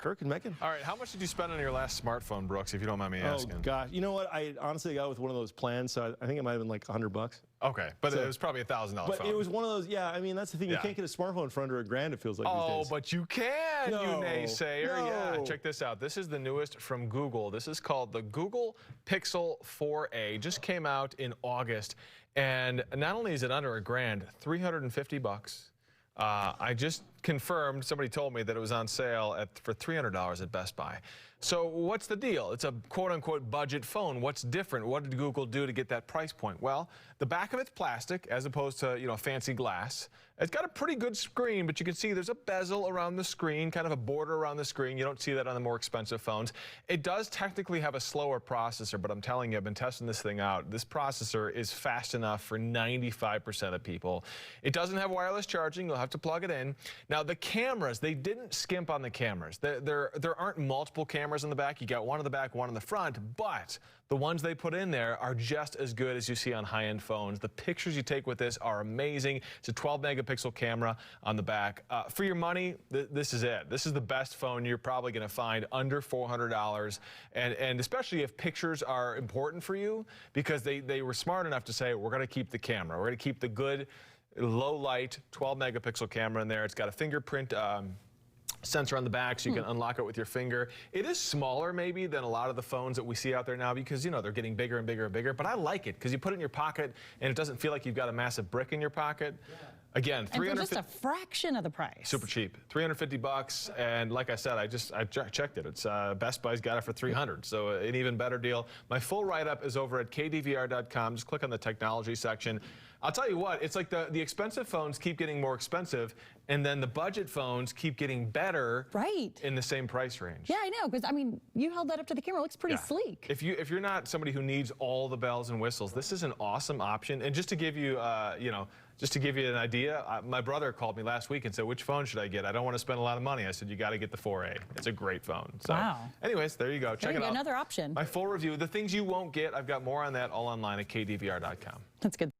Kirk and Megan. All right, how much did you spend on your last smartphone, Brooks, if you don't mind me asking? Oh, gosh. You know what? I honestly got with one of those plans, so I think it might have been like $100. Okay, but it was probably $1,000 phone. But it was one of those, yeah, I mean, that's the thing. You can't get a smartphone for under $1,000, it feels like these days. Oh, but you can, no, you naysayer. No. Yeah, check this out. This is the newest from Google. This is called the Google Pixel 4a. Just came out in August. And not only is it under $1,000, $350. I just confirmed, somebody told me that it was on sale for $300 at Best Buy. So what's the deal? It's a quote-unquote budget phone. What's different? What did Google do to get that price point? Well, the back of it's plastic as opposed to, fancy glass. It's got a pretty good screen, but you can see there's a bezel around the screen, kind of a border around the screen. You don't see that on the more expensive phones. It does technically have a slower processor, but I'm telling you, I've been testing this thing out. This processor is fast enough for 95% of people. It doesn't have wireless charging. You'll have to plug it in. Now, the cameras, they didn't skimp on the cameras. There aren't multiple cameras in the back. You got one in the back, one in the front, but the ones they put in there are just as good as you see on high-end phones. The pictures you take with this are amazing. It's a 12-megapixel camera on the back. For your money, this is it. This is the best phone you're probably going to find under $400, and especially if pictures are important for you, because they were smart enough to say, we're going to keep the camera. We're going to keep the good, low-light, 12-megapixel camera in there. It's got a fingerprint sensor on the back, so you can unlock it with your finger. It is smaller maybe than a lot of the phones that we see out there now because, they're getting bigger and bigger and bigger, but I like it because you put it in your pocket and it doesn't feel like you've got a massive brick in your pocket. Yeah. Again, $350 for just a fraction of the price. Super cheap, $350, and like I said, I checked it. It's Best Buy's got it for $300, so an even better deal. My full write-up is over at kdvr.com. Just click on the technology section. I'll tell you what, it's like the expensive phones keep getting more expensive, and then the budget phones keep getting better in the same price range. Yeah, I know, because, you held that up to the camera. It looks pretty sleek. If you're not somebody who needs all the bells and whistles, this is an awesome option. And just to give you, just to give you an idea, my brother called me last week and said, which phone should I get? I don't want to spend a lot of money. I said, you got to get the 4A. It's a great phone. So, wow. Anyways, there you go. Check it out. Another option. My full review. The things you won't get, I've got more on that all online at kdvr.com. That's good.